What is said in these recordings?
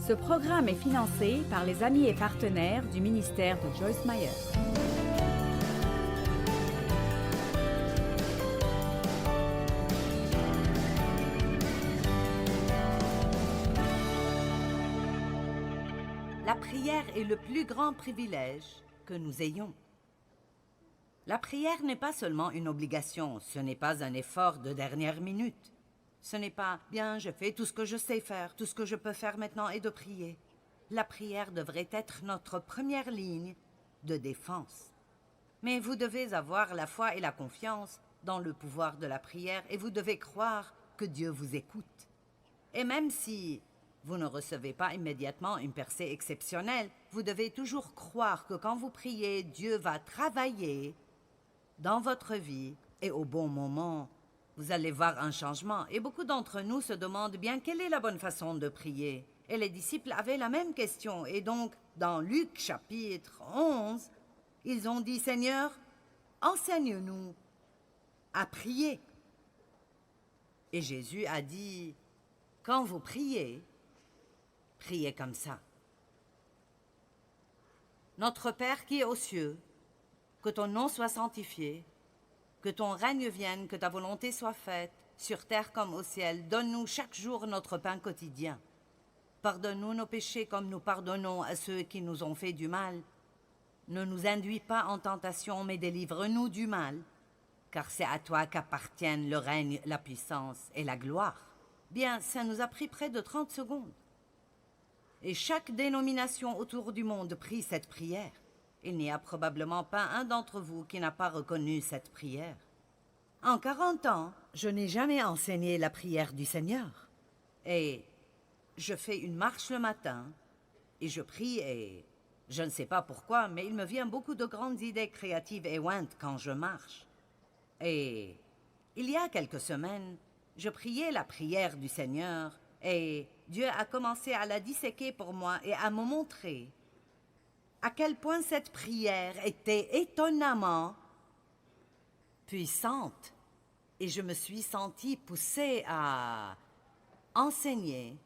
Ce programme est financé par les amis et partenaires du ministère de Joyce Meyer. La prière est le plus grand privilège que nous ayons. La prière n'est pas seulement une obligation, ce n'est pas un effort de dernière minute. Ce n'est pas « bien, je fais tout ce que je sais faire, tout ce que je peux faire maintenant est de prier ». La prière devrait être notre première ligne de défense. Mais vous devez avoir la foi et la confiance dans le pouvoir de la prière et vous devez croire que Dieu vous écoute. Et même si vous ne recevez pas immédiatement une percée exceptionnelle, vous devez toujours croire que quand vous priez, Dieu va travailler dans votre vie et au bon moment, vous allez voir un changement. Et beaucoup d'entre nous se demandent bien quelle est la bonne façon de prier. Et les disciples avaient la même question. Et donc, dans Luc chapitre 11, ils ont dit « Seigneur, enseigne-nous à prier. » Et Jésus a dit « Quand vous priez, priez comme ça. Notre Père qui est aux cieux, que ton nom soit sanctifié, que ton règne vienne, que ta volonté soit faite, sur terre comme au ciel. Donne-nous chaque jour notre pain quotidien. Pardonne-nous nos péchés comme nous pardonnons à ceux qui nous ont fait du mal. Ne nous induis pas en tentation, mais délivre-nous du mal, car c'est à toi qu'appartiennent le règne, la puissance et la gloire. » Bien, ça nous a pris près de 30 secondes. Et chaque dénomination autour du monde prie cette prière. Il n'y a probablement pas un d'entre vous qui n'a pas reconnu cette prière. En 40 ans, je n'ai jamais enseigné la prière du Seigneur. Et je fais une marche le matin, et je prie, et je ne sais pas pourquoi, mais il me vient beaucoup de grandes idées créatives et ointes quand je marche. Et il y a quelques semaines, je priais la prière du Seigneur, et Dieu a commencé à la disséquer pour moi et à me montrer à quel point cette prière était étonnamment puissante. Et je me suis sentie poussée à enseigner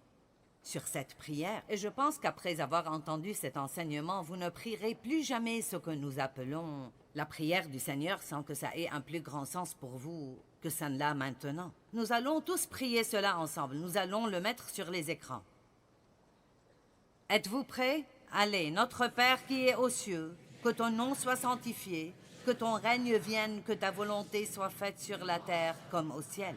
sur cette prière. Et je pense qu'après avoir entendu cet enseignement, vous ne prierez plus jamais ce que nous appelons la prière du Seigneur sans que ça ait un plus grand sens pour vous que ça ne l'a maintenant. Nous allons tous prier cela ensemble. Nous allons le mettre sur les écrans. Êtes-vous prêts? Allez, notre Père qui est aux cieux, que ton nom soit sanctifié, que ton règne vienne, que ta volonté soit faite sur la terre comme au ciel.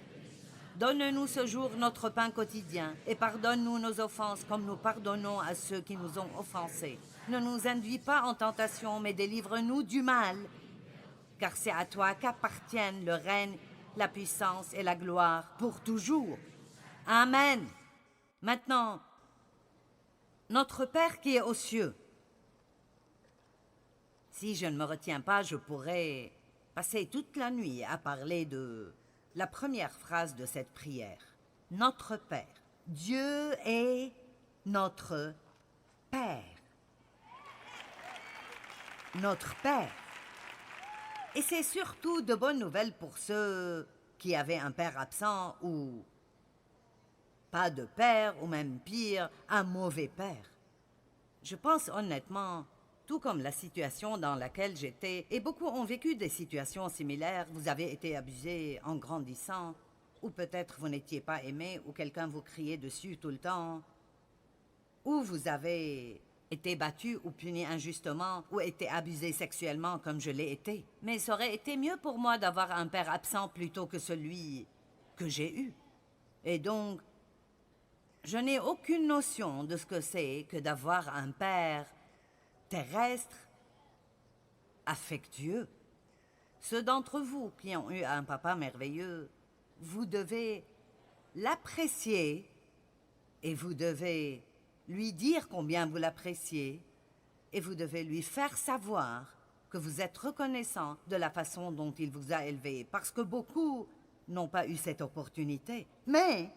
Donne-nous ce jour notre pain quotidien et pardonne-nous nos offenses comme nous pardonnons à ceux qui nous ont offensés. Ne nous induis pas en tentation, mais délivre-nous du mal, car c'est à toi qu'appartiennent le règne, la puissance et la gloire pour toujours. Amen. Maintenant, notre Père qui est aux cieux. Si je ne me retiens pas, je pourrais passer toute la nuit à parler de la première phrase de cette prière. Notre Père. Dieu est notre Père. Notre Père. Et c'est surtout de bonnes nouvelles pour ceux qui avaient un père absent ou pas de père, ou même pire, un mauvais père. Je pense honnêtement, tout comme la situation dans laquelle j'étais, et beaucoup ont vécu des situations similaires, vous avez été abusé en grandissant, ou peut-être vous n'étiez pas aimé, ou quelqu'un vous criait dessus tout le temps, ou vous avez été battu ou puni injustement, ou été abusé sexuellement comme je l'ai été. Mais ça aurait été mieux pour moi d'avoir un père absent plutôt que celui que j'ai eu. Et donc, je n'ai aucune notion de ce que c'est que d'avoir un père terrestre, affectueux. Ceux d'entre vous qui ont eu un papa merveilleux, vous devez l'apprécier et vous devez lui dire combien vous l'appréciez et vous devez lui faire savoir que vous êtes reconnaissant de la façon dont il vous a élevé, parce que beaucoup n'ont pas eu cette opportunité. Mais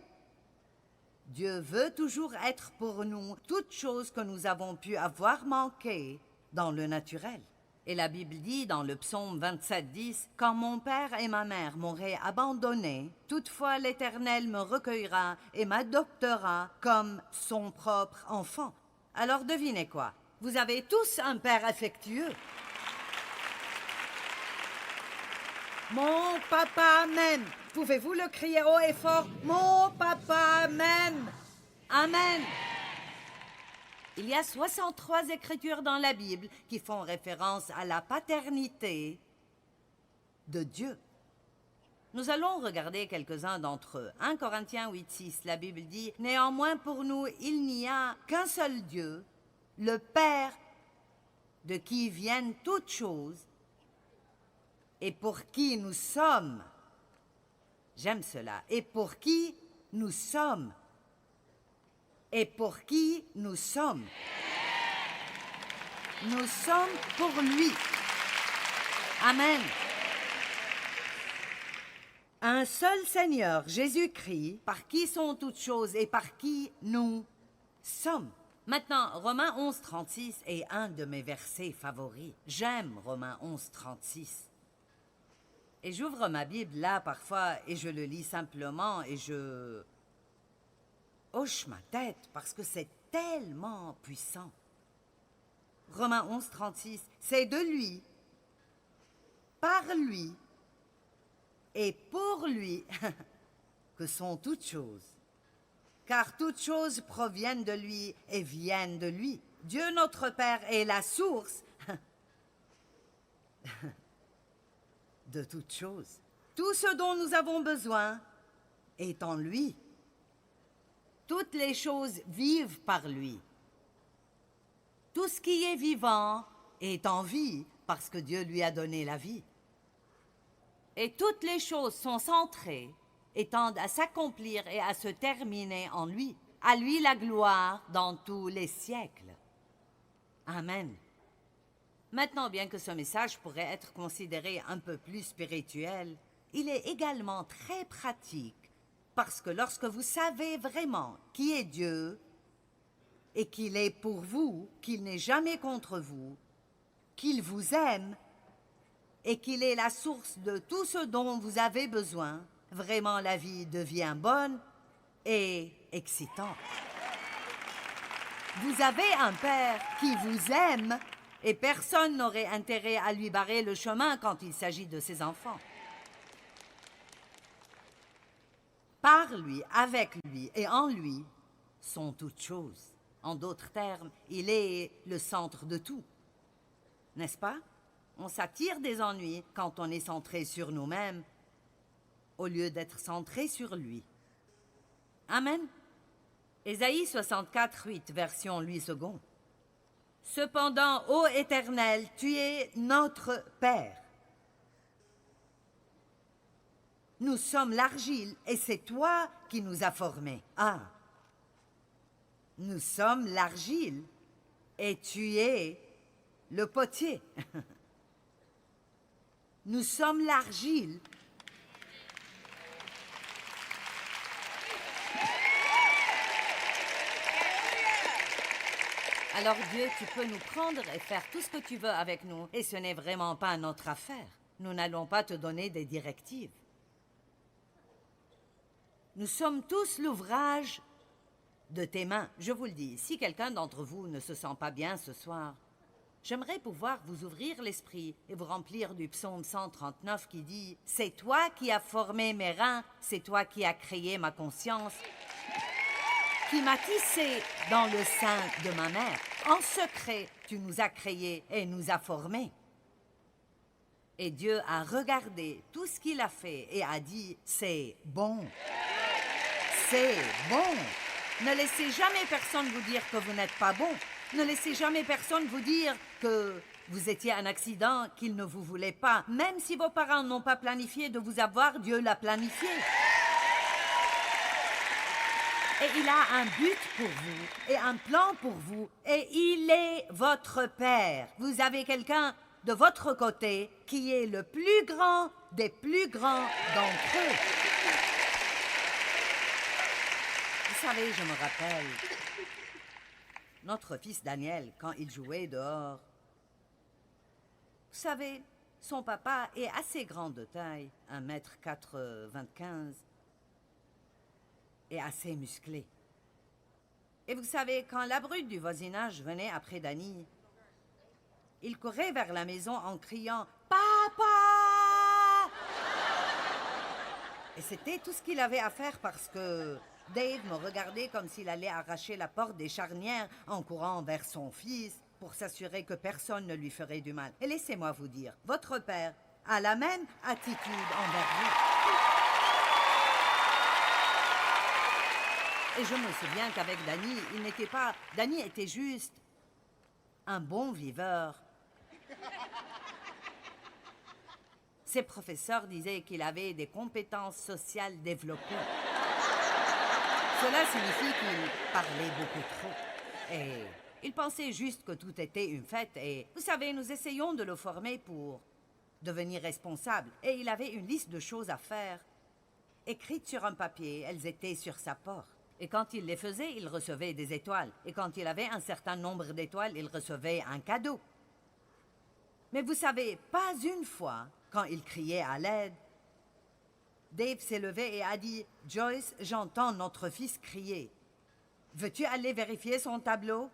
Dieu veut toujours être pour nous toutes choses que nous avons pu avoir manquées dans le naturel. Et la Bible dit dans le psaume 27:10, « Quand mon père et ma mère m'auraient abandonné, toutefois l'Éternel me recueillera et m'adoptera comme son propre enfant. » Alors devinez quoi? Vous avez tous un père affectueux. Mon papa m'aime. Pouvez-vous le crier haut et fort? Mon papa m'aime. Amen. Il y a 63 écritures dans la Bible qui font référence à la paternité de Dieu. Nous allons regarder quelques-uns d'entre eux. 1 Corinthiens 8:6, la Bible dit « Néanmoins pour nous, il n'y a qu'un seul Dieu, le Père, de qui viennent toutes choses, et pour qui nous sommes. » J'aime cela. Et pour qui nous sommes. Et pour qui nous sommes. Nous sommes pour lui. Amen. Un seul Seigneur, Jésus-Christ, par qui sont toutes choses et par qui nous sommes. Maintenant, Romains 11:36 est un de mes versets favoris. J'aime Romains 11:36. Et j'ouvre ma Bible là parfois et je le lis simplement et je hoche ma tête parce que c'est tellement puissant. Romains 11:36, c'est de lui, par lui et pour lui que sont toutes choses. Car toutes choses proviennent de lui et viennent de lui. Dieu notre Père est la source de toutes choses. Tout ce dont nous avons besoin est en lui. Toutes les choses vivent par lui. Tout ce qui est vivant est en vie parce que Dieu lui a donné la vie. Et toutes les choses sont centrées et tendent à s'accomplir et à se terminer en lui. À lui la gloire dans tous les siècles. Amen. Maintenant, bien que ce message pourrait être considéré un peu plus spirituel, il est également très pratique parce que lorsque vous savez vraiment qui est Dieu et qu'il est pour vous, qu'il n'est jamais contre vous, qu'il vous aime et qu'il est la source de tout ce dont vous avez besoin, vraiment la vie devient bonne et excitante. Vous avez un Père qui vous aime et personne n'aurait intérêt à lui barrer le chemin quand il s'agit de ses enfants. Par lui, avec lui et en lui sont toutes choses. En d'autres termes, il est le centre de tout. N'est-ce pas? On s'attire des ennuis quand on est centré sur nous-mêmes au lieu d'être centré sur lui. Amen. Ésaïe 64:8, version Louis II. Cependant, ô Éternel, tu es notre Père. Nous sommes l'argile et c'est toi qui nous as formés. Ah! Nous sommes l'argile et tu es le potier. Nous sommes l'argile. Alors Dieu, tu peux nous prendre et faire tout ce que tu veux avec nous. Et ce n'est vraiment pas notre affaire. Nous n'allons pas te donner des directives. Nous sommes tous l'ouvrage de tes mains. Je vous le dis, si quelqu'un d'entre vous ne se sent pas bien ce soir, j'aimerais pouvoir vous ouvrir l'esprit et vous remplir du psaume 139 qui dit « C'est toi qui as formé mes reins, c'est toi qui as créé ma conscience, qui m'as tissé dans le sein de ma mère. En secret, tu nous as créés et nous as formés. » Et Dieu a regardé tout ce qu'il a fait et a dit « C'est bon. C'est bon. » Ne laissez jamais personne vous dire que vous n'êtes pas bon. Ne laissez jamais personne vous dire que vous étiez un accident, qu'il ne vous voulait pas. Même si vos parents n'ont pas planifié de vous avoir, Dieu l'a planifié. Et il a un but pour vous et un plan pour vous. Et il est votre Père. Vous avez quelqu'un de votre côté qui est le plus grand des plus grands d'entre eux. Vous savez, je me rappelle, notre fils Daniel, quand il jouait dehors, Vous savez, son papa est assez grand de taille, 1,95 m, et assez musclé. Et vous savez, quand la brute du voisinage venait après Danny, il courait vers la maison en criant « Papa !» Et c'était tout ce qu'il avait à faire parce que Dave me regardait comme s'il allait arracher la porte des charnières en courant vers son fils pour s'assurer que personne ne lui ferait du mal. Et laissez-moi vous dire, votre père a la même attitude envers vous. Et je me souviens qu'avec Danny, il n'était pas... Danny était juste un bon viveur. Ses professeurs disaient qu'il avait des compétences sociales développées. Cela signifie qu'il parlait beaucoup trop. Et il pensait juste que tout était une fête. Et vous savez, nous essayons de le former pour devenir responsable. Et il avait une liste de choses à faire, écrites sur un papier. Elles étaient sur sa porte. Et quand il les faisait, il recevait des étoiles. Et quand il avait un certain nombre d'étoiles, il recevait un cadeau. Mais vous savez, pas une fois, quand il criait à l'aide, Dave s'est levé et a dit « Joyce, j'entends notre fils crier. Veux-tu aller vérifier son tableau? »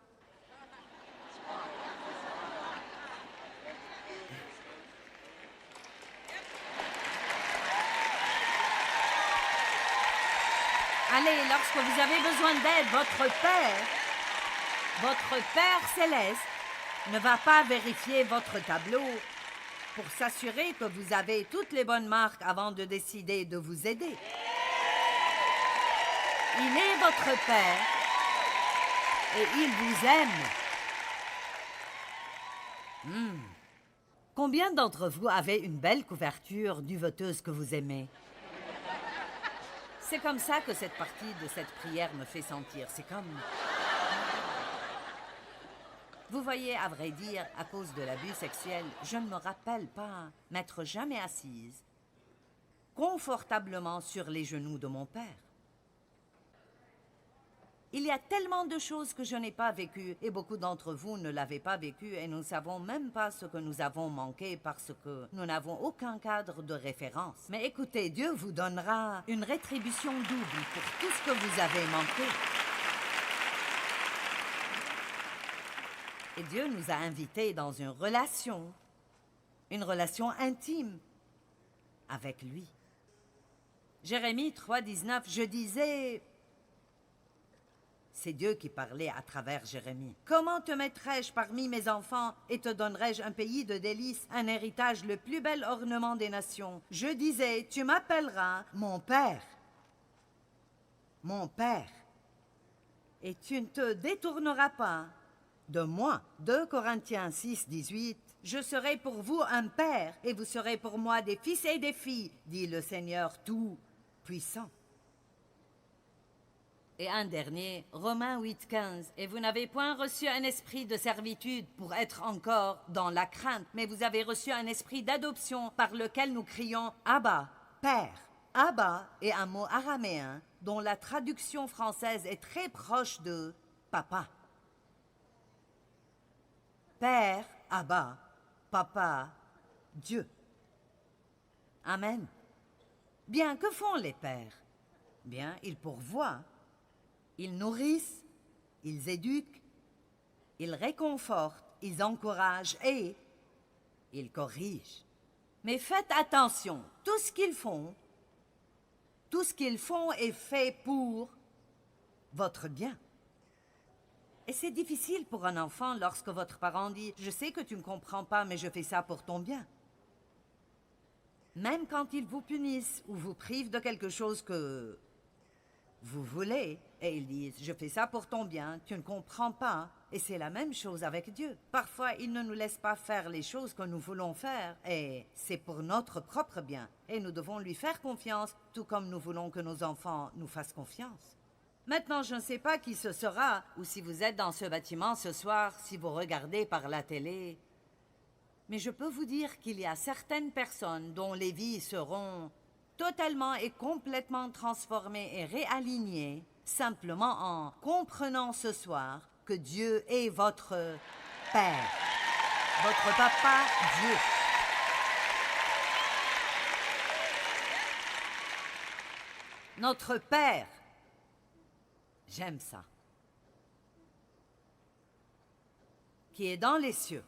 Allez, lorsque vous avez besoin d'aide, votre Père céleste, ne va pas vérifier votre tableau pour s'assurer que vous avez toutes les bonnes marques avant de décider de vous aider. Il est votre Père et il vous aime. Combien d'entre vous avez une belle couverture duveteuse que vous aimez? C'est comme ça que cette partie de cette prière me fait sentir. C'est comme... Vous voyez, à vrai dire, à cause de l'abus sexuel, je ne me rappelle pas m'être jamais assise confortablement sur les genoux de mon père. Il y a tellement de choses que je n'ai pas vécues et beaucoup d'entre vous ne l'avez pas vécu et nous ne savons même pas ce que nous avons manqué parce que nous n'avons aucun cadre de référence. Mais écoutez, Dieu vous donnera une rétribution double pour tout ce que vous avez manqué. Et Dieu nous a invités dans une relation intime avec lui. Jérémie 3,19, je disais... C'est Dieu qui parlait à travers Jérémie. « Comment te mettrai-je parmi mes enfants et te donnerai-je un pays de délices, un héritage, le plus bel ornement des nations? Je disais, tu m'appelleras mon Père, et tu ne te détourneras pas de moi. » 2 Corinthiens 6, 18. « Je serai pour vous un père, et vous serez pour moi des fils et des filles, dit le Seigneur Tout-Puissant. » Et un dernier, Romains 8, 15. « Et vous n'avez point reçu un esprit de servitude pour être encore dans la crainte, mais vous avez reçu un esprit d'adoption par lequel nous crions « Abba, Père ». Abba est un mot araméen dont la traduction française est très proche de « papa ». Père, Abba, Papa, Dieu. Amen. Bien, que font les pères? Bien, ils pourvoient. Ils nourrissent, ils éduquent, ils réconfortent, ils encouragent et ils corrigent. Mais faites attention, tout ce qu'ils font est fait pour votre bien. Et c'est difficile pour un enfant lorsque votre parent dit « Je sais que tu ne comprends pas, mais je fais ça pour ton bien. » Même quand ils vous punissent ou vous privent de quelque chose que vous voulez, et ils disent « Je fais ça pour ton bien, tu ne comprends pas. » Et c'est la même chose avec Dieu. Parfois, il ne nous laisse pas faire les choses que nous voulons faire, et c'est pour notre propre bien. Et nous devons lui faire confiance, tout comme nous voulons que nos enfants nous fassent confiance. Maintenant, je ne sais pas qui ce sera, ou si vous êtes dans ce bâtiment ce soir, si vous regardez par la télé. Mais je peux vous dire qu'il y a certaines personnes dont les vies seront totalement et complètement transformées et réalignées, simplement en comprenant ce soir que Dieu est votre Père. votre papa Dieu. Notre Père. J'aime ça. Qui est dans les cieux.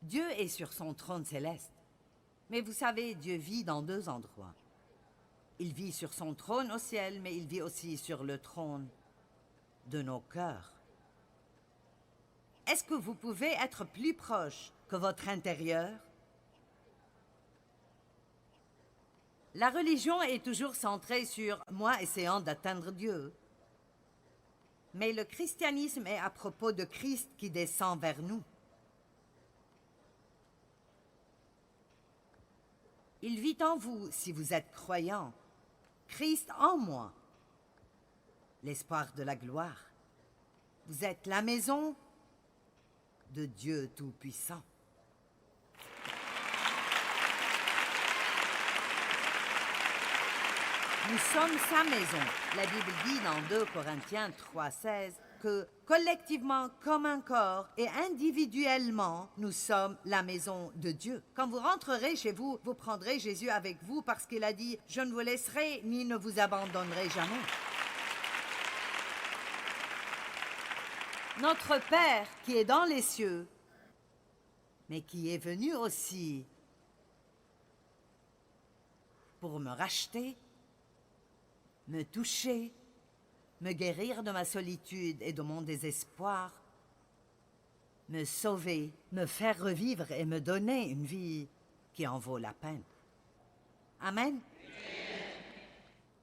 Dieu est sur son trône céleste. Mais vous savez, Dieu vit dans deux endroits. Il vit sur son trône au ciel, mais il vit aussi sur le trône de nos cœurs. Est-ce que vous pouvez être plus proche que votre intérieur? La religion est toujours centrée sur moi essayant d'atteindre Dieu. Mais le christianisme est à propos de Christ qui descend vers nous. Il vit en vous si vous êtes croyant. Christ en moi. L'espoir de la gloire. Vous êtes la maison de Dieu Tout-Puissant. Nous sommes sa maison. La Bible dit dans 2 Corinthiens 3,16 que collectivement, comme un corps et individuellement, nous sommes la maison de Dieu. Quand vous rentrerez chez vous, vous prendrez Jésus avec vous parce qu'il a dit « Je ne vous laisserai ni ne vous abandonnerai jamais ». Notre Père qui est dans les cieux, mais qui est venu aussi pour me racheter, me toucher, me guérir de ma solitude et de mon désespoir, me sauver, me faire revivre et me donner une vie qui en vaut la peine. Amen.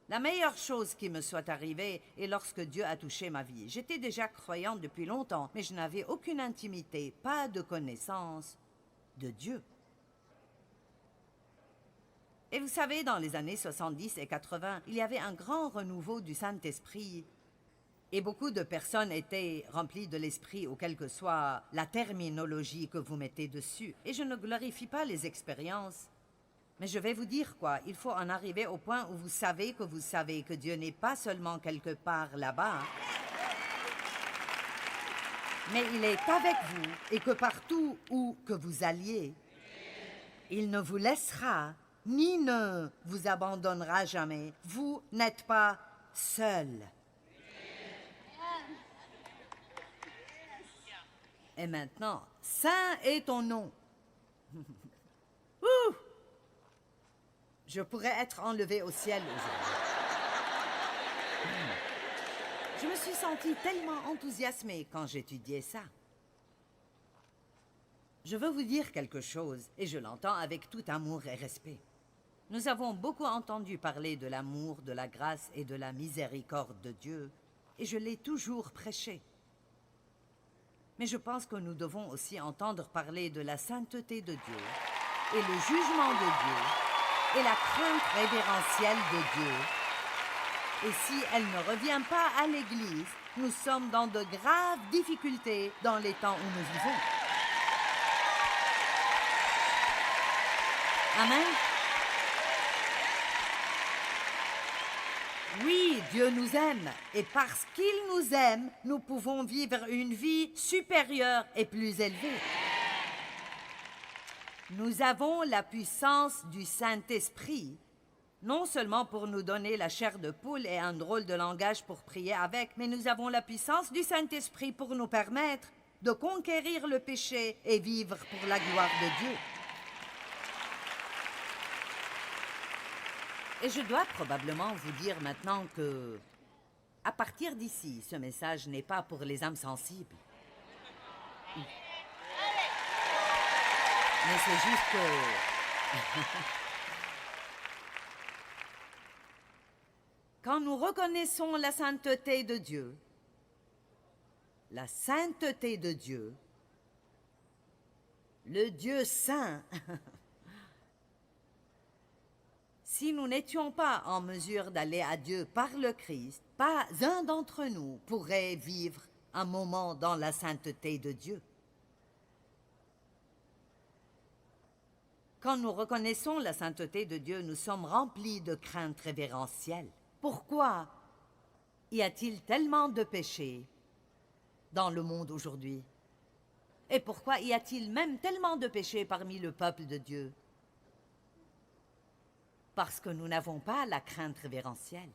La meilleure chose qui me soit arrivée est lorsque Dieu a touché ma vie. J'étais déjà croyante depuis longtemps, mais je n'avais aucune intimité, pas de connaissance de Dieu. Et vous savez, dans les années 70 et 80, il y avait un grand renouveau du Saint-Esprit. Et beaucoup de personnes étaient remplies de l'Esprit, ou quelle que soit la terminologie que vous mettez dessus. Et je ne glorifie pas les expériences. Mais je vais vous dire quoi, il faut en arriver au point où vous savez que Dieu n'est pas seulement quelque part là-bas, mais il est avec vous et que partout où que vous alliez, il ne vous laissera ni ne vous abandonnera jamais. Vous n'êtes pas seul. Et maintenant, saint est ton nom. Ouh! Je pourrais être enlevé au ciel aujourd'hui. Je me suis sentie tellement enthousiasmée quand j'étudiais ça. Je veux vous dire quelque chose, et je l'entends avec tout amour et respect. Nous avons beaucoup entendu parler de l'amour, de la grâce et de la miséricorde de Dieu, et je l'ai toujours prêché. Mais je pense que nous devons aussi entendre parler de la sainteté de Dieu, et le jugement de Dieu, et la crainte révérentielle de Dieu. Et si elle ne revient pas à l'Église, nous sommes dans de graves difficultés dans les temps où nous vivons. Amen. Oui, Dieu nous aime, et parce qu'il nous aime, nous pouvons vivre une vie supérieure et plus élevée. Nous avons la puissance du Saint-Esprit, non seulement pour nous donner la chair de poule et un drôle de langage pour prier avec, mais nous avons la puissance du Saint-Esprit pour nous permettre de conquérir le péché et vivre pour la gloire de Dieu. Et je dois probablement vous dire maintenant que, à partir d'ici, ce message n'est pas pour les âmes sensibles. Mais c'est juste que... Quand nous reconnaissons la sainteté de Dieu, le Dieu saint, si nous n'étions pas en mesure d'aller à Dieu par le Christ, pas un d'entre nous pourrait vivre un moment dans la sainteté de Dieu. Quand nous reconnaissons la sainteté de Dieu, nous sommes remplis de crainte révérentielle. Pourquoi y a-t-il tellement de péchés dans le monde aujourd'hui? Et pourquoi y a-t-il même tellement de péchés parmi le peuple de Dieu? Parce que nous n'avons pas la crainte révérentielle.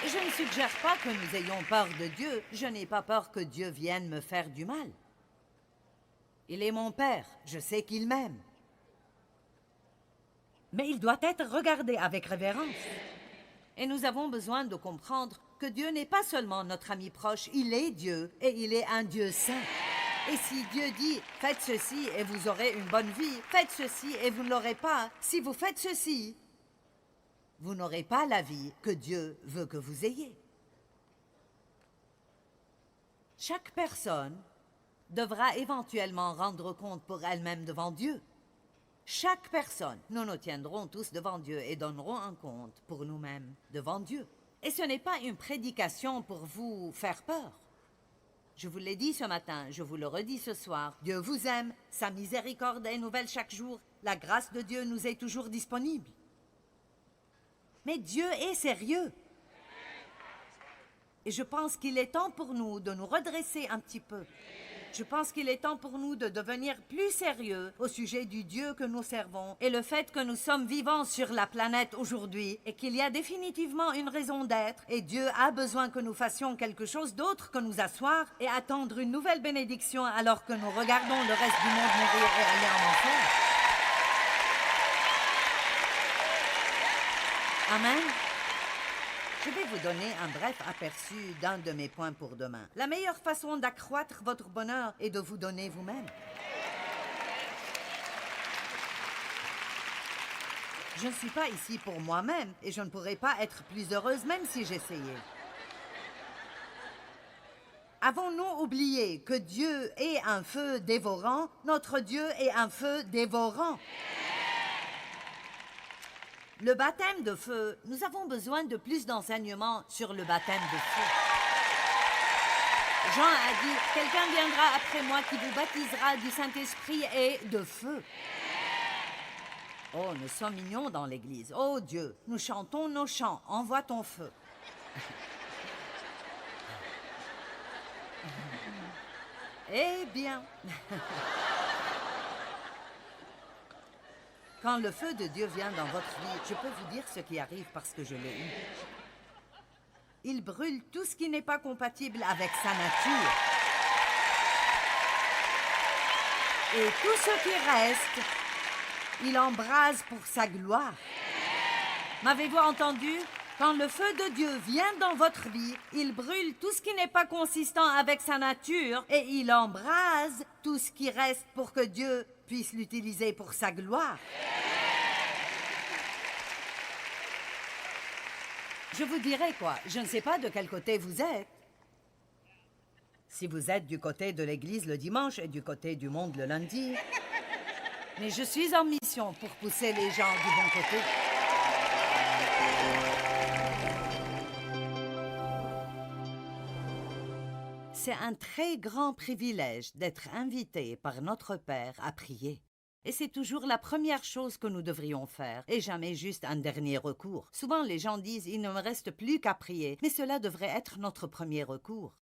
Je ne suggère pas que nous ayons peur de Dieu. Je n'ai pas peur que Dieu vienne me faire du mal. Il est mon Père. Je sais qu'il m'aime. Mais il doit être regardé avec révérence. Et nous avons besoin de comprendre que Dieu n'est pas seulement notre ami proche, il est Dieu, et il est un Dieu saint. Et si Dieu dit « Faites ceci et vous aurez une bonne vie, faites ceci et vous ne l'aurez pas, si vous faites ceci, vous n'aurez pas la vie que Dieu veut que vous ayez. » Chaque personne devra éventuellement rendre compte pour elle-même devant Dieu. Chaque personne, nous nous tiendrons tous devant Dieu et donnerons un compte pour nous-mêmes devant Dieu. Et ce n'est pas une prédication pour vous faire peur. Je vous l'ai dit ce matin, je vous le redis ce soir. Dieu vous aime, sa miséricorde est nouvelle chaque jour. La grâce de Dieu nous est toujours disponible. Mais Dieu est sérieux. Et je pense qu'il est temps pour nous de nous redresser un petit peu. Je pense qu'il est temps pour nous de devenir plus sérieux au sujet du Dieu que nous servons et le fait que nous sommes vivants sur la planète aujourd'hui et qu'il y a définitivement une raison d'être et Dieu a besoin que nous fassions quelque chose d'autre que nous asseoir et attendre une nouvelle bénédiction alors que nous regardons le reste du monde mourir et aller en enfer. Amen. Je vais vous donner un bref aperçu d'un de mes points pour demain. La meilleure façon d'accroître votre bonheur est de vous donner vous-même. Je ne suis pas ici pour moi-même et je ne pourrais pas être plus heureuse même si j'essayais. Avons-nous oublié que Dieu est un feu dévorant? Notre Dieu est un feu dévorant. Le baptême de feu, nous avons besoin de plus d'enseignements sur le baptême de feu. Jean a dit, quelqu'un viendra après moi qui vous baptisera du Saint-Esprit et de feu. Oh, nous sommes mignons dans l'église. Oh Dieu, nous chantons nos chants, envoie ton feu. Eh bien... Quand le feu de Dieu vient dans votre vie, je peux vous dire ce qui arrive parce que je l'ai eu. Il brûle tout ce qui n'est pas compatible avec sa nature. Et tout ce qui reste, il embrase pour sa gloire. M'avez-vous entendu? Quand le feu de Dieu vient dans votre vie, il brûle tout ce qui n'est pas consistant avec sa nature et il embrase tout ce qui reste pour que Dieu puisse l'utiliser pour sa gloire. Je vous dirai quoi, je ne sais pas de quel côté vous êtes. Si vous êtes du côté de l'église le dimanche et du côté du monde le lundi. Mais je suis en mission pour pousser les gens du bon côté. C'est un très grand privilège d'être invité par notre Père à prier. Et c'est toujours la première chose que nous devrions faire, et jamais juste un dernier recours. Souvent, les gens disent « il ne me reste plus qu'à prier », mais cela devrait être notre premier recours.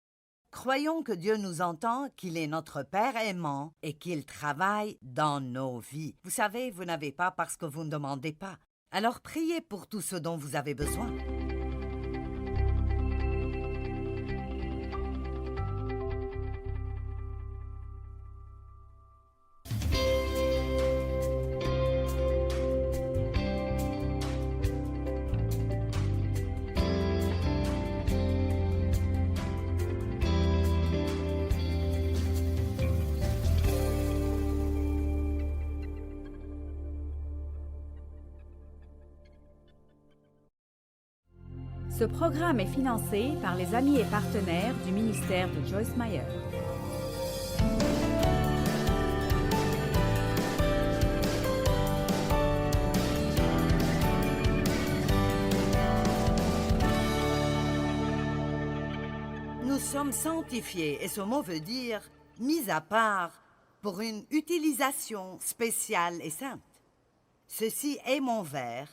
Croyons que Dieu nous entend, qu'il est notre Père aimant et qu'il travaille dans nos vies. Vous savez, vous n'avez pas parce que vous ne demandez pas. Alors priez pour tout ce dont vous avez besoin. Ce programme est financé par les amis et partenaires du ministère de Joyce Meyer. Nous sommes sanctifiés, et ce mot veut dire « mis à part » pour une utilisation spéciale et sainte. Ceci est mon verre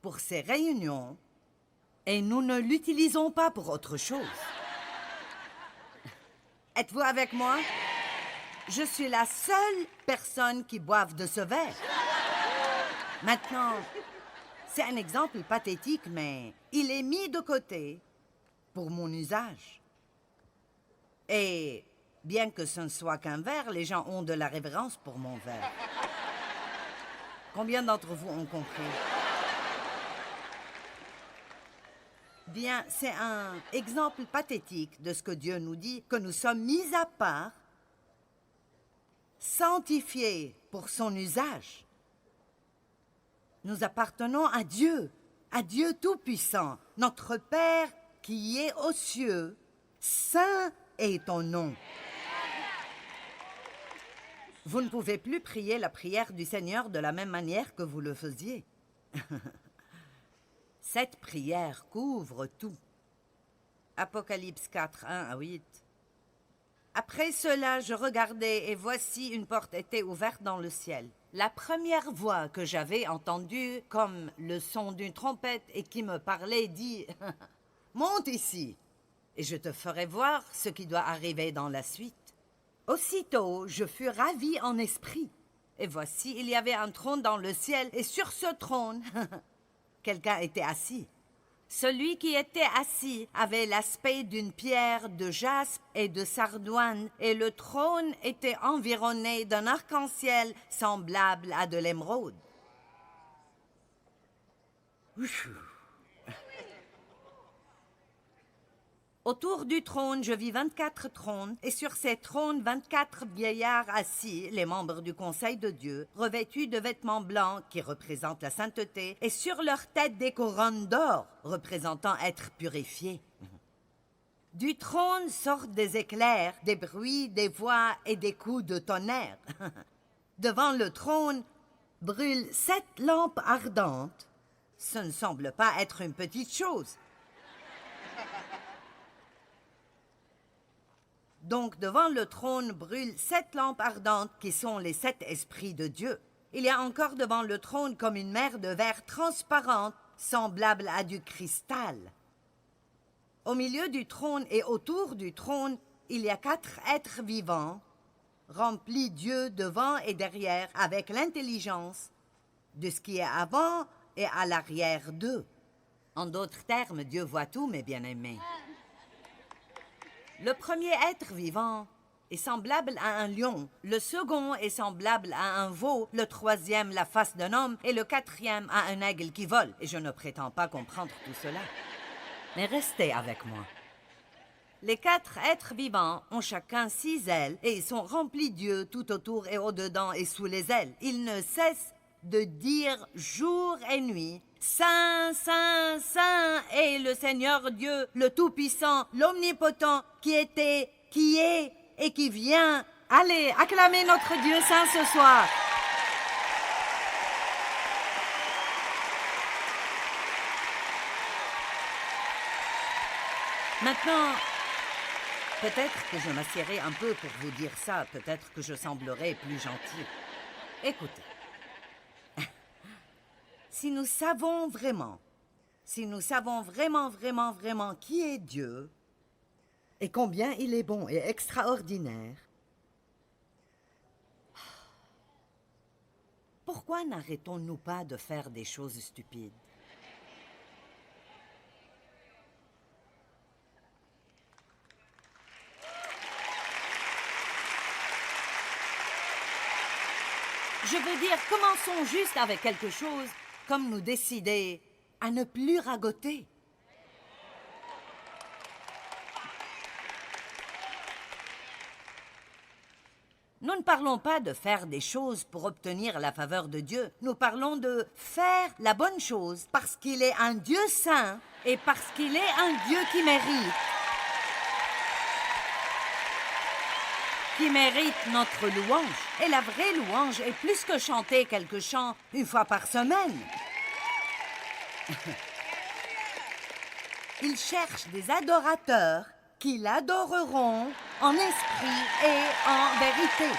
pour ces réunions Et nous ne l'utilisons pas pour autre chose. Êtes-vous avec moi? Je suis la seule personne qui boive de ce verre. Maintenant, c'est un exemple pathétique, mais il est mis de côté pour mon usage. Et bien que ce ne soit qu'un verre, les gens ont de la révérence pour mon verre. Combien d'entre vous ont compris? Bien, c'est un exemple pathétique de ce que Dieu nous dit, que nous sommes mis à part, sanctifiés pour son usage. Nous appartenons à Dieu Tout-Puissant, notre Père qui est aux cieux. Saint est ton nom. Vous ne pouvez plus prier la prière du Seigneur de la même manière que vous le faisiez. Cette prière couvre tout. Apocalypse 4, 1 à 8. Après cela, je regardai et voici une porte était ouverte dans le ciel. La première voix que j'avais entendue, comme le son d'une trompette et qui me parlait, dit « Monte ici, et je te ferai voir ce qui doit arriver dans la suite. » Aussitôt, je fus ravi en esprit. Et voici, il y avait un trône dans le ciel, et sur ce trône, quelqu'un était assis. Celui qui était assis avait l'aspect d'une pierre de jaspe et de sardoine, et le trône était environné d'un arc-en-ciel semblable à de l'émeraude. Autour du trône, je vis 24 trônes, et sur ces trônes, 24 vieillards assis, les membres du Conseil de Dieu, revêtus de vêtements blancs qui représentent la sainteté, et sur leurs têtes des couronnes d'or, représentant être purifiés. Du trône sortent des éclairs, des bruits, des voix et des coups de tonnerre. Devant le trône brûlent 7 lampes ardentes. Ce ne semble pas être une petite chose. Donc, devant le trône brûlent 7 lampes ardentes qui sont les 7 esprits de Dieu. Il y a encore devant le trône comme une mer de verre transparente, semblable à du cristal. Au milieu du trône et autour du trône, il y a 4 êtres vivants, remplis d'yeux devant et derrière, avec l'intelligence de ce qui est avant et à l'arrière d'eux. En d'autres termes, Dieu voit tout, mes bien-aimés. Le premier être vivant est semblable à un lion, le second est semblable à un veau, le troisième la face d'un homme et le quatrième à un aigle qui vole. Et je ne prétends pas comprendre tout cela. Mais restez avec moi. Les 4 êtres vivants ont chacun 6 ailes et ils sont remplis d'yeux tout autour et au-dedans et sous les ailes. Ils ne cessent de dire jour et nuit: Saint, Saint, Saint est le Seigneur Dieu, le Tout-Puissant, l'Omnipotent, qui était, qui est et qui vient. Allez, acclamez notre Dieu Saint ce soir. Maintenant, peut-être que je m'assierai un peu pour vous dire ça, peut-être que je semblerai plus gentil. Écoutez. Si nous savons vraiment qui est Dieu et combien il est bon et extraordinaire, pourquoi n'arrêtons-nous pas de faire des choses stupides? Je veux dire, commençons juste avec quelque chose, comme nous décider à ne plus ragoter. Nous ne parlons pas de faire des choses pour obtenir la faveur de Dieu. Nous parlons de faire la bonne chose parce qu'il est un Dieu saint et parce qu'il est un Dieu qui mérite notre louange. Et la vraie louange est plus que chanter quelques chants une fois par semaine. Il cherche des adorateurs qui l'adoreront en esprit et en vérité.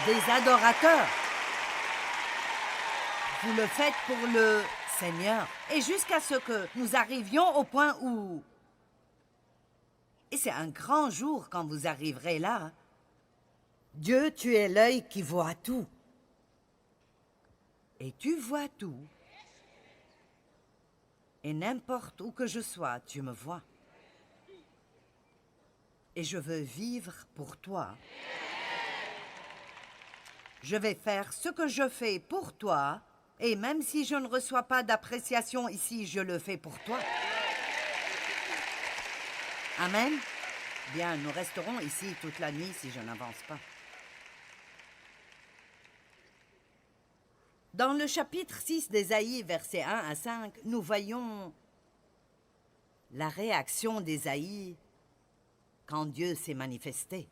Des adorateurs. Vous le faites pour le Seigneur, et jusqu'à ce que nous arrivions au point où... Et c'est un grand jour quand vous arriverez là. Dieu, tu es l'œil qui voit tout. Et tu vois tout. Et n'importe où que je sois, tu me vois. Et je veux vivre pour toi. Je vais faire ce que je fais pour toi, et même si je ne reçois pas d'appréciation ici, je le fais pour toi. Amen. Bien, nous resterons ici toute la nuit si je n'avance pas. Dans le chapitre 6 d'Ésaïe, versets 1 à 5, nous voyons la réaction d'Ésaïe quand Dieu s'est manifesté.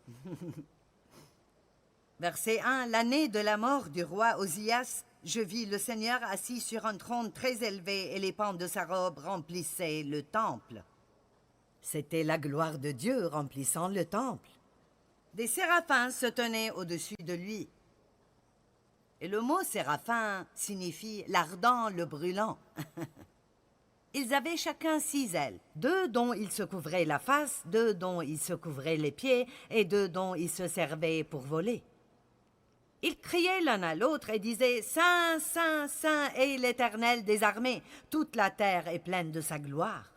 Verset 1, l'année de la mort du roi Osias, je vis le Seigneur assis sur un trône très élevé et les pans de sa robe remplissaient le temple. C'était la gloire de Dieu remplissant le temple. Des séraphins se tenaient au-dessus de lui. Et le mot séraphin signifie l'ardent, le brûlant. Ils avaient chacun 6 ailes, 2 dont ils se couvraient la face, 2 dont ils se couvraient les pieds et 2 dont ils se servaient pour voler. Ils criaient l'un à l'autre et disaient « Saint, Saint, Saint est l'Éternel des armées, toute la terre est pleine de sa gloire. »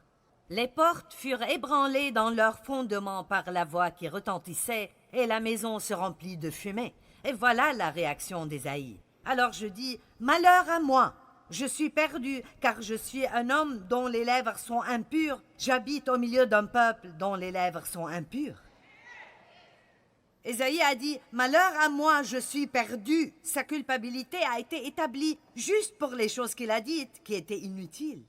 Les portes furent ébranlées dans leurs fondements par la voix qui retentissait et la maison se remplit de fumée. Et voilà la réaction d'Ésaïe. Alors je dis « Malheur à moi! Je suis perdu, car je suis un homme dont les lèvres sont impures. J'habite au milieu d'un peuple dont les lèvres sont impures. » Ésaïe a dit « Malheur à moi, je suis perdu. » Sa culpabilité a été établie juste pour les choses qu'il a dites, qui étaient inutiles.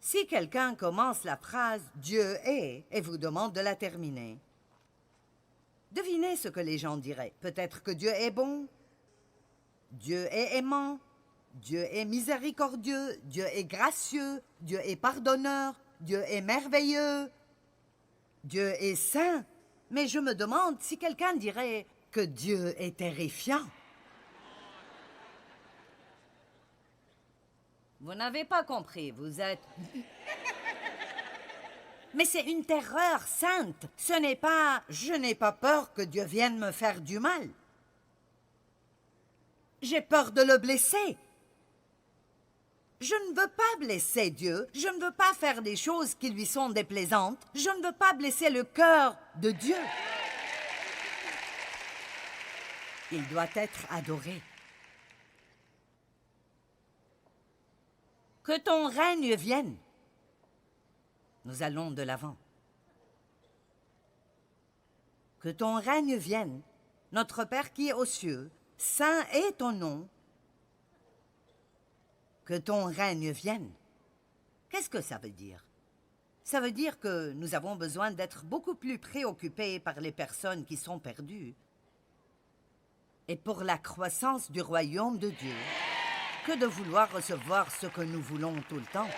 Si quelqu'un commence la phrase « Dieu est » et vous demande de la terminer, devinez ce que les gens diraient. Peut-être que Dieu est bon, Dieu est aimant, Dieu est miséricordieux, Dieu est gracieux, Dieu est pardonneur, Dieu est merveilleux, Dieu est saint. Mais je me demande si quelqu'un dirait que Dieu est terrifiant. Vous n'avez pas compris, vous êtes... Mais c'est une terreur sainte. Ce n'est pas « je n'ai pas peur que Dieu vienne me faire du mal ». J'ai peur de le blesser. Je ne veux pas blesser Dieu. Je ne veux pas faire des choses qui lui sont déplaisantes. Je ne veux pas blesser le cœur de Dieu. Il doit être adoré. Que ton règne vienne. Nous allons de l'avant. Que ton règne vienne, notre Père qui est aux cieux, saint est ton nom. Que ton règne vienne. Qu'est-ce que ça veut dire? Ça veut dire que nous avons besoin d'être beaucoup plus préoccupés par les personnes qui sont perdues et pour la croissance du royaume de Dieu que de vouloir recevoir ce que nous voulons tout le temps.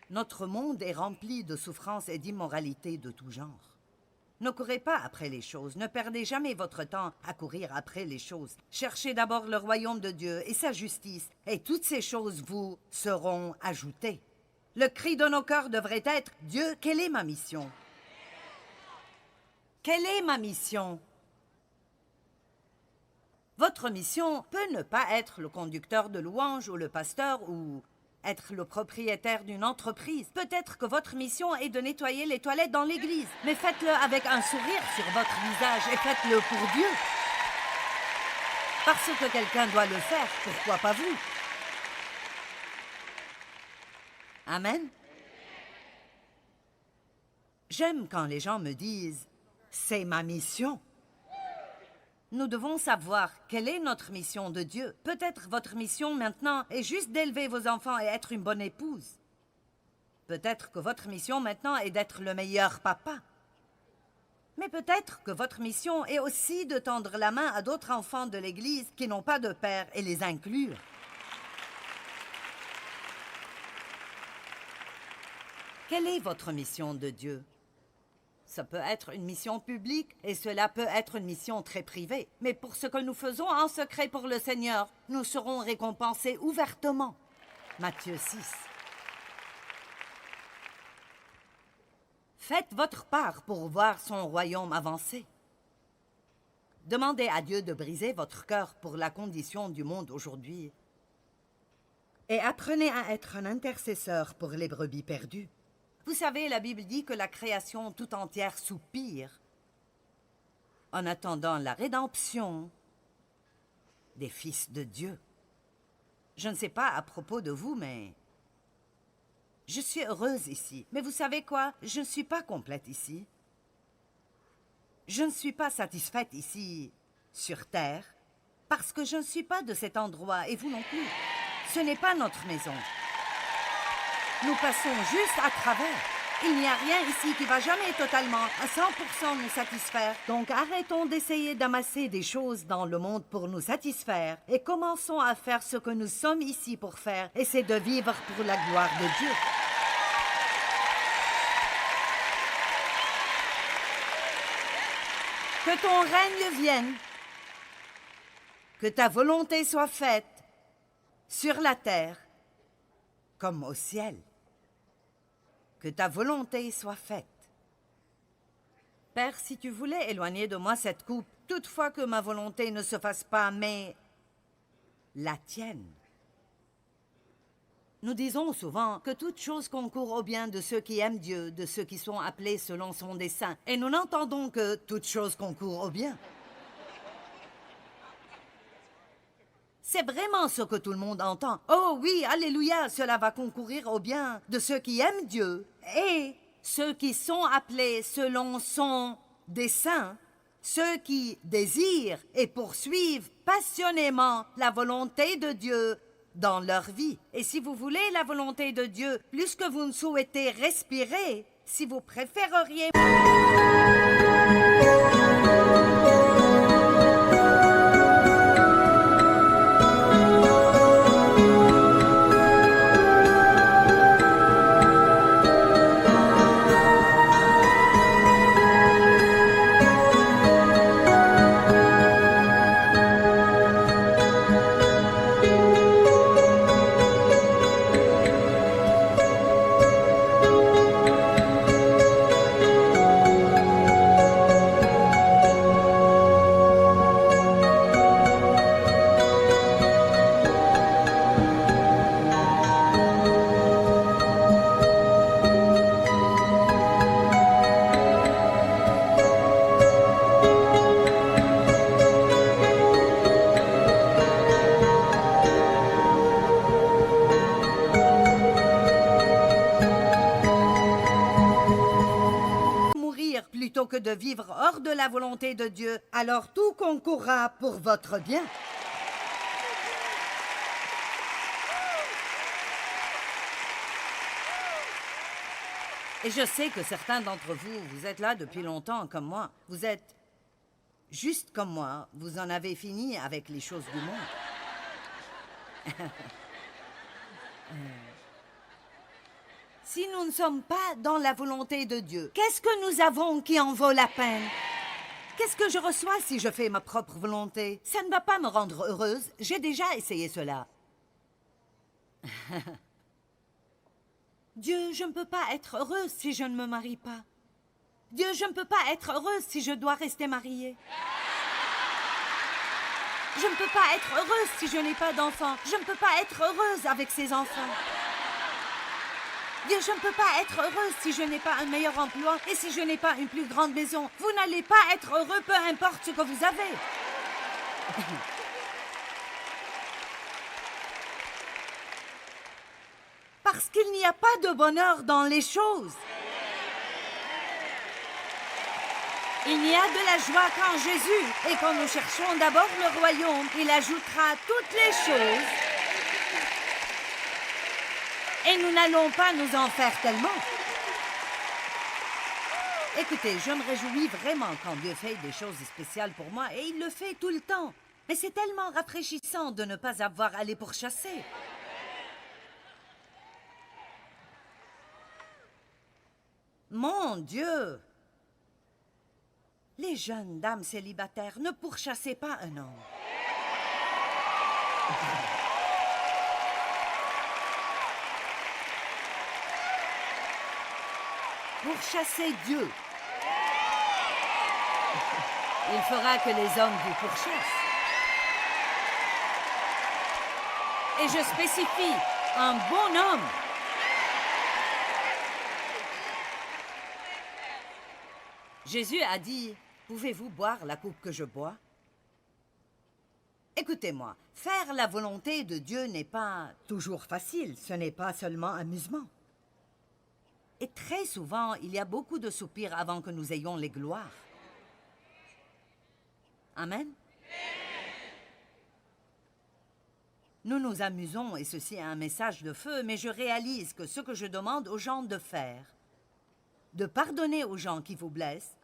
Notre monde est rempli de souffrances et d'immoralités de tout genre. Ne courez pas après les choses, ne perdez jamais votre temps à courir après les choses. Cherchez d'abord le royaume de Dieu et sa justice, et toutes ces choses vous seront ajoutées. Le cri de nos cœurs devrait être « Dieu, quelle est ma mission? Quelle est ma mission? » Votre mission peut ne pas être le conducteur de louange ou le pasteur ou être le propriétaire d'une entreprise. Peut-être que votre mission est de nettoyer les toilettes dans l'église, mais faites-le avec un sourire sur votre visage et faites-le pour Dieu. Parce que quelqu'un doit le faire, pourquoi pas vous? Amen. J'aime quand les gens me disent « c'est ma mission ». Nous devons savoir quelle est notre mission de Dieu. Peut-être votre mission maintenant est juste d'élever vos enfants et être une bonne épouse. Peut-être que votre mission maintenant est d'être le meilleur papa. Mais peut-être que votre mission est aussi de tendre la main à d'autres enfants de l'Église qui n'ont pas de père et les inclure. Quelle est votre mission de Dieu? Ça peut être une mission publique et cela peut être une mission très privée. Mais pour ce que nous faisons en secret pour le Seigneur, nous serons récompensés ouvertement. Matthieu 6. Faites votre part pour voir son royaume avancer. Demandez à Dieu de briser votre cœur pour la condition du monde aujourd'hui. Et apprenez à être un intercesseur pour les brebis perdues. Vous savez, la Bible dit que la création tout entière soupire en attendant la rédemption des fils de Dieu. Je ne sais pas à propos de vous, mais je suis heureuse ici. Mais vous savez quoi? Je ne suis pas complète ici. Je ne suis pas satisfaite ici, sur terre, parce que je ne suis pas de cet endroit, et vous non plus. Ce n'est pas notre maison. Nous passons juste à travers. Il n'y a rien ici qui va jamais totalement, à 100% nous satisfaire. Donc arrêtons d'essayer d'amasser des choses dans le monde pour nous satisfaire et commençons à faire ce que nous sommes ici pour faire, et c'est de vivre pour la gloire de Dieu. Que ton règne vienne, que ta volonté soit faite sur la terre comme au ciel. Que ta volonté soit faite. Père, si tu voulais éloigner de moi cette coupe, toutefois que ma volonté ne se fasse pas, mais la tienne. Nous disons souvent que toute chose concourt au bien de ceux qui aiment Dieu, de ceux qui sont appelés selon son dessein. Et nous n'entendons que toute chose concourt au bien. C'est vraiment ce que tout le monde entend. Oh oui, alléluia, cela va concourir au bien de ceux qui aiment Dieu et ceux qui sont appelés selon son dessein, ceux qui désirent et poursuivent passionnément la volonté de Dieu dans leur vie. Et si vous voulez la volonté de Dieu, plus que vous ne souhaitez respirer, si vous préféreriez... plutôt que de vivre hors de la volonté de Dieu, alors tout concourra pour votre bien. Et je sais que certains d'entre vous, vous êtes là depuis longtemps comme moi. Vous êtes juste comme moi. Vous en avez fini avec les choses du monde. Si nous ne sommes pas dans la volonté de Dieu, qu'est-ce que nous avons qui en vaut la peine? Qu'est-ce que je reçois si je fais ma propre volonté? Ça ne va pas me rendre heureuse. J'ai déjà essayé cela. Dieu, je ne peux pas être heureuse si je ne me marie pas. Dieu, je ne peux pas être heureuse si je dois rester mariée. Je ne peux pas être heureuse si je n'ai pas d'enfants. Je ne peux pas être heureuse avec ces enfants. Dieu, je ne peux pas être heureuse si je n'ai pas un meilleur emploi et si je n'ai pas une plus grande maison. Vous n'allez pas être heureux, peu importe ce que vous avez. Parce qu'il n'y a pas de bonheur dans les choses. Il y a de la joie qu'en Jésus. Et quand nous cherchons d'abord le royaume, il ajoutera toutes les choses. Et nous n'allons pas nous en faire tellement. Écoutez, je me réjouis vraiment quand Dieu fait des choses spéciales pour moi, et il le fait tout le temps. Mais c'est tellement rafraîchissant de ne pas avoir à aller pourchasser. Mon Dieu! Les jeunes dames célibataires, ne pourchassez pas un homme. Pourchassez Dieu. Il fera que les hommes vous pourchassent. Et je spécifie, un bon homme. Jésus a dit, « Pouvez-vous boire la coupe que je bois ?» Écoutez-moi, faire la volonté de Dieu n'est pas toujours facile, ce n'est pas seulement amusement. Et très souvent, il y a beaucoup de soupirs avant que nous ayons les gloires. Amen. Nous nous amusons, et ceci est un message de feu, mais je réalise que ce que je demande aux gens de faire, de pardonner aux gens qui vous blessent,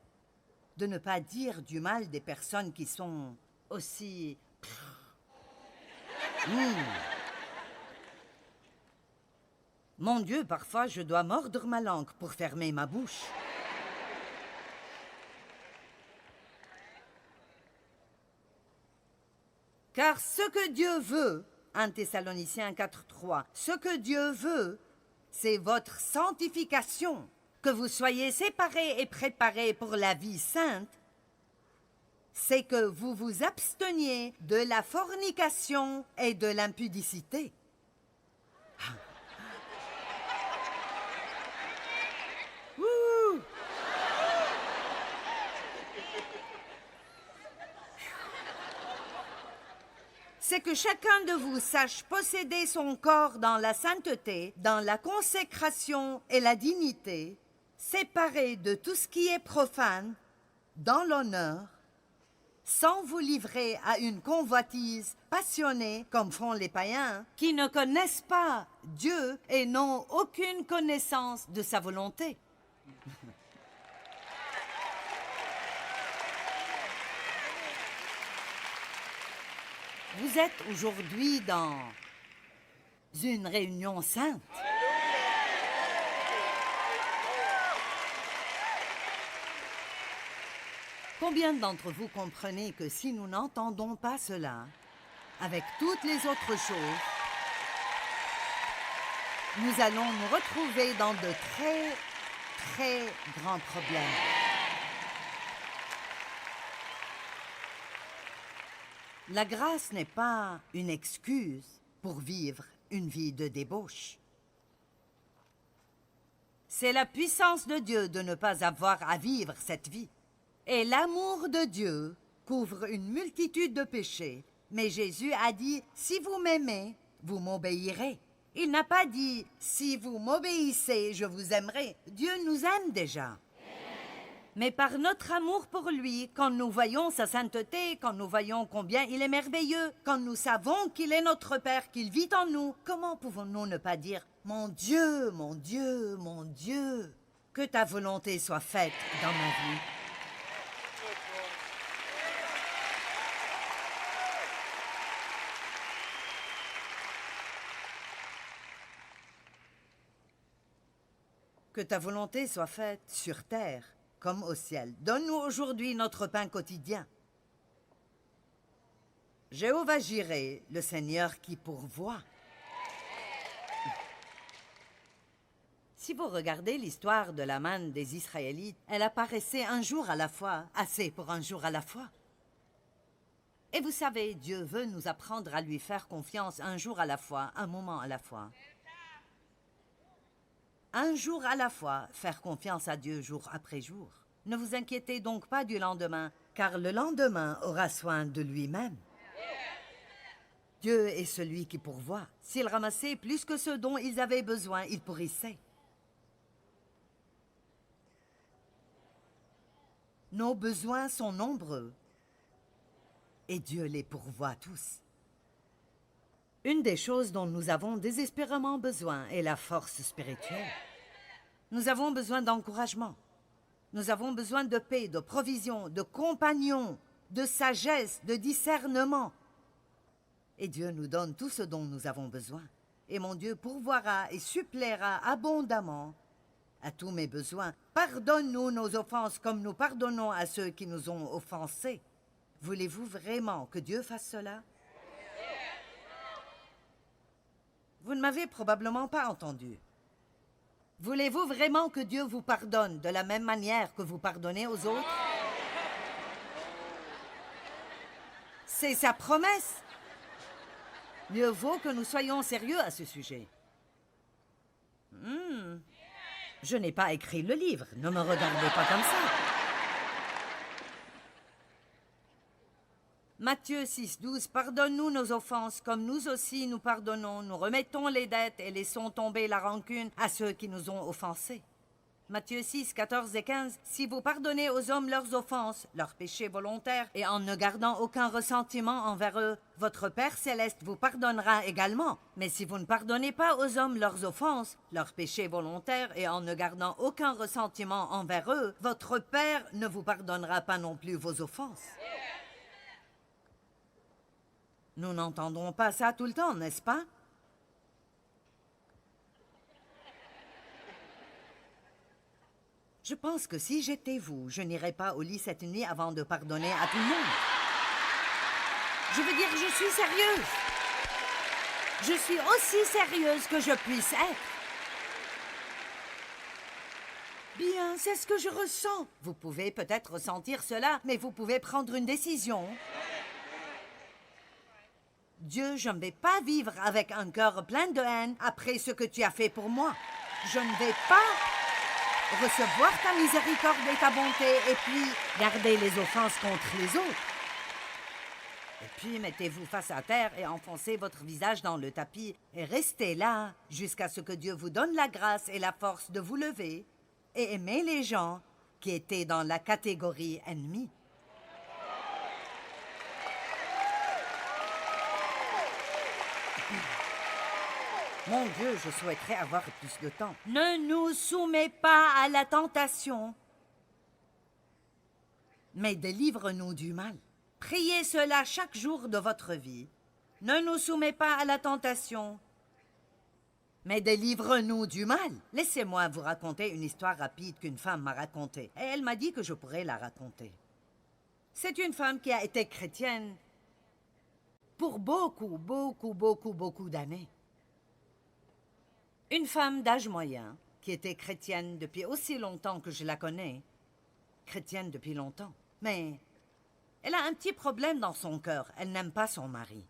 de ne pas dire du mal des personnes qui sont aussi... Mon Dieu, parfois je dois mordre ma langue pour fermer ma bouche. Car ce que Dieu veut, 1 Thessaloniciens 4:3, ce que Dieu veut, c'est votre sanctification, que vous soyez séparés et préparés pour la vie sainte, c'est que vous vous absteniez de la fornication et de l'impudicité. Ouh! C'est que chacun de vous sache posséder son corps dans la sainteté, dans la consécration et la dignité, séparé de tout ce qui est profane, dans l'honneur, sans vous livrer à une convoitise passionnée comme font les païens, qui ne connaissent pas Dieu et n'ont aucune connaissance de sa volonté. Vous êtes aujourd'hui dans une réunion sainte. Combien d'entre vous comprenez que si nous n'entendons pas cela, avec toutes les autres choses, nous allons nous retrouver dans de très, très grands problèmes. La grâce n'est pas une excuse pour vivre une vie de débauche. C'est la puissance de Dieu de ne pas avoir à vivre cette vie. Et l'amour de Dieu couvre une multitude de péchés. Mais Jésus a dit, si vous m'aimez, vous m'obéirez. Il n'a pas dit, si vous m'obéissez, je vous aimerai. Dieu nous aime déjà. Mais par notre amour pour lui, quand nous voyons sa sainteté, quand nous voyons combien il est merveilleux, quand nous savons qu'il est notre Père, qu'il vit en nous, comment pouvons-nous ne pas dire « Mon Dieu, mon Dieu, mon Dieu, que ta volonté soit faite dans ma vie ». Que ta volonté soit faite sur terre comme au ciel. Donne-nous aujourd'hui notre pain quotidien. Jéhovah Jireh, le Seigneur qui pourvoit. Si vous regardez l'histoire de la manne des Israélites, elle apparaissait un jour à la fois, assez pour un jour à la fois. Et vous savez, Dieu veut nous apprendre à lui faire confiance un jour à la fois, un moment à la fois. Un jour à la fois, faire confiance à Dieu jour après jour. Ne vous inquiétez donc pas du lendemain, car le lendemain aura soin de lui-même. Dieu est celui qui pourvoit. S'ils ramassaient plus que ce dont ils avaient besoin, ils pourrissaient. Nos besoins sont nombreux, et Dieu les pourvoit tous. Une des choses dont nous avons désespérément besoin est la force spirituelle. Nous avons besoin d'encouragement. Nous avons besoin de paix, de provision, de compagnons, de sagesse, de discernement. Et Dieu nous donne tout ce dont nous avons besoin. Et mon Dieu pourvoira et suppléera abondamment à tous mes besoins. Pardonne-nous nos offenses comme nous pardonnons à ceux qui nous ont offensés. Voulez-vous vraiment que Dieu fasse cela? Vous ne m'avez probablement pas entendu. Voulez-vous vraiment que Dieu vous pardonne de la même manière que vous pardonnez aux autres? C'est sa promesse. Mieux vaut que nous soyons sérieux à ce sujet. Je n'ai pas écrit le livre, ne me regardez pas comme ça. Matthieu 6,12 Pardonne-nous nos offenses, comme nous aussi nous pardonnons. Nous remettons les dettes et laissons tomber la rancune à ceux qui nous ont offensés. Matthieu 6, 14 et 15 Si vous pardonnez aux hommes leurs offenses, leurs péchés volontaires, et en ne gardant aucun ressentiment envers eux, votre Père céleste vous pardonnera également. Mais si vous ne pardonnez pas aux hommes leurs offenses, leurs péchés volontaires, et en ne gardant aucun ressentiment envers eux, votre Père ne vous pardonnera pas non plus vos offenses. Nous n'entendons pas ça tout le temps, n'est-ce pas? Je pense que si j'étais vous, je n'irais pas au lit cette nuit avant de pardonner à tout le monde. Je veux dire, je suis sérieuse. Je suis aussi sérieuse que je puisse être. Bien, c'est ce que je ressens. Vous pouvez peut-être ressentir cela, mais vous pouvez prendre une décision. Dieu, je ne vais pas vivre avec un cœur plein de haine après ce que tu as fait pour moi. Je ne vais pas recevoir ta miséricorde et ta bonté et puis garder les offenses contre les autres. Et puis mettez-vous face à terre et enfoncez votre visage dans le tapis et restez là jusqu'à ce que Dieu vous donne la grâce et la force de vous lever et aimer les gens qui étaient dans la catégorie ennemie. Mon Dieu, je souhaiterais avoir plus de temps. Ne nous soumets pas à la tentation, mais délivre-nous du mal. Priez cela chaque jour de votre vie. Ne nous soumets pas à la tentation, mais délivre-nous du mal. Laissez-moi vous raconter une histoire rapide qu'une femme m'a racontée. Et elle m'a dit que je pourrais la raconter. C'est une femme qui a été chrétienne pour beaucoup d'années. Une femme d'âge moyen, qui était chrétienne depuis aussi longtemps que je la connais. Chrétienne depuis longtemps. Mais elle a un petit problème dans son cœur. Elle n'aime pas son mari.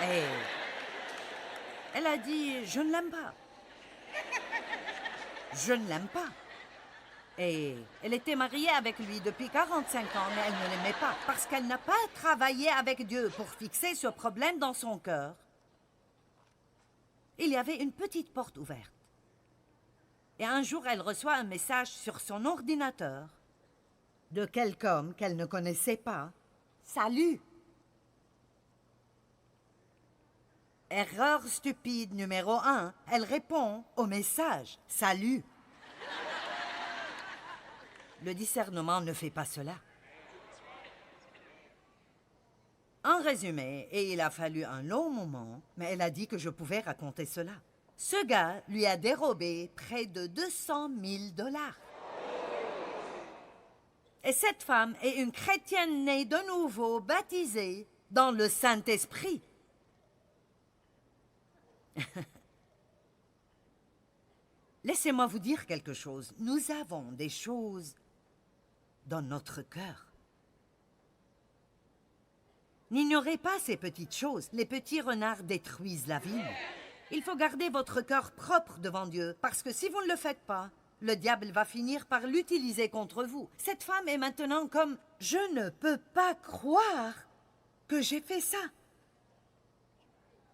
Et elle a dit, je ne l'aime pas. Je ne l'aime pas. Et elle était mariée avec lui depuis 45 ans, mais elle ne l'aimait pas. Parce qu'elle n'a pas travaillé avec Dieu pour fixer ce problème dans son cœur. Il y avait une petite porte ouverte. Et un jour, elle reçoit un message sur son ordinateur de quelqu'un homme qu'elle ne connaissait pas. Salut! Erreur stupide numéro 1. Elle répond au message. Salut! Le discernement ne fait pas cela. En résumé, et il a fallu un long moment, mais elle a dit que je pouvais raconter cela. Ce gars lui a dérobé près de 200 000 $. Et cette femme est une chrétienne née de nouveau, baptisée dans le Saint-Esprit. Laissez-moi vous dire quelque chose. Nous avons des choses dans notre cœur. N'ignorez pas ces petites choses. Les petits renards détruisent la vigne. Il faut garder votre cœur propre devant Dieu, parce que si vous ne le faites pas, le diable va finir par l'utiliser contre vous. Cette femme est maintenant comme « Je ne peux pas croire que j'ai fait ça ».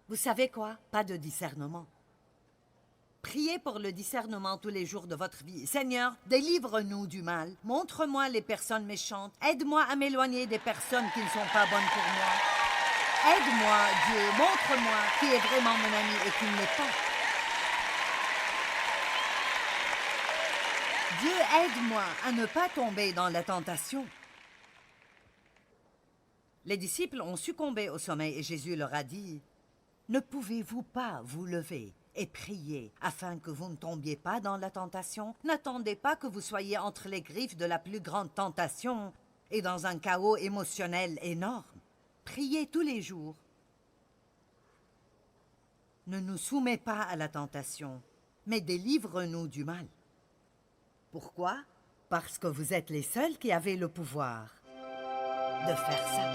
Vous savez quoi? Pas de discernement. Priez pour le discernement tous les jours de votre vie. Seigneur, délivre-nous du mal. Montre-moi les personnes méchantes. Aide-moi à m'éloigner des personnes qui ne sont pas bonnes pour moi. Aide-moi, Dieu, montre-moi qui est vraiment mon ami et qui ne l'est pas. Dieu, aide-moi à ne pas tomber dans la tentation. Les disciples ont succombé au sommeil et Jésus leur a dit, Ne pouvez-vous pas vous lever et prier afin que vous ne tombiez pas dans la tentation? N'attendez pas que vous soyez entre les griffes de la plus grande tentation et dans un chaos émotionnel énorme. Priez tous les jours. Ne nous soumets pas à la tentation, mais délivre-nous du mal. Pourquoi? Parce que vous êtes les seuls qui avez le pouvoir de faire ça.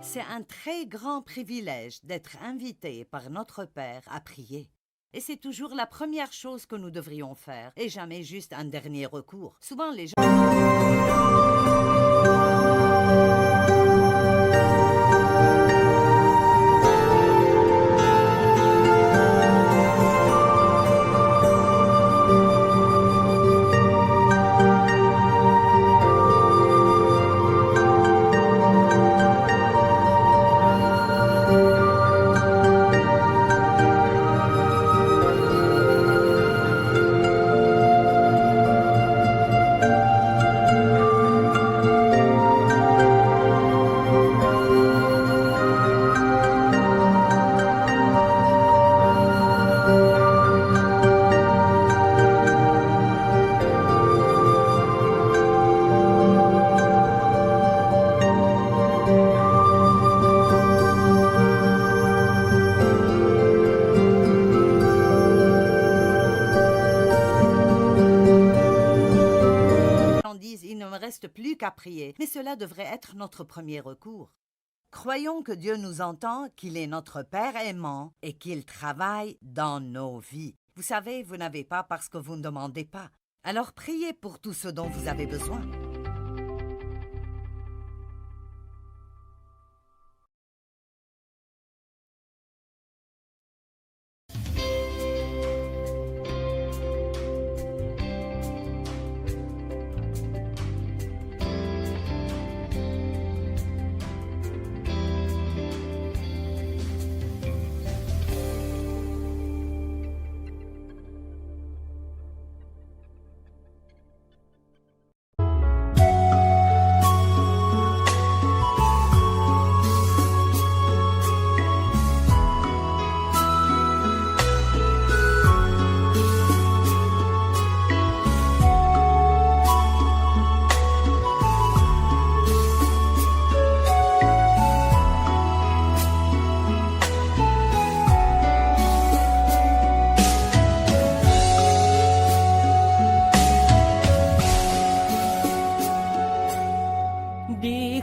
C'est un très grand privilège d'être invité par notre Père à prier. Et c'est toujours la première chose que nous devrions faire, et jamais juste un dernier recours. Souvent les gens... disent il ne me reste plus qu'à prier, mais cela devrait être notre premier recours. Croyons que Dieu nous entend, qu'il est notre Père aimant et qu'il travaille dans nos vies. Vous savez, vous n'avez pas parce que vous ne demandez pas. Alors priez pour tout ce dont vous avez besoin.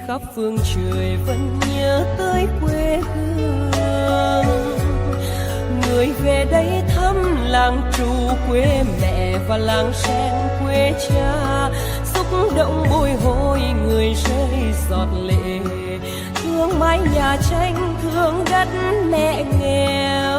khắp phương trời vẫn nhớ tới quê hương. Người về đây thăm làng trù quê mẹ và làng sen quê cha, xúc động bồi hồi người rơi giọt lệ, thương mái nhà tranh thương đất mẹ nghèo.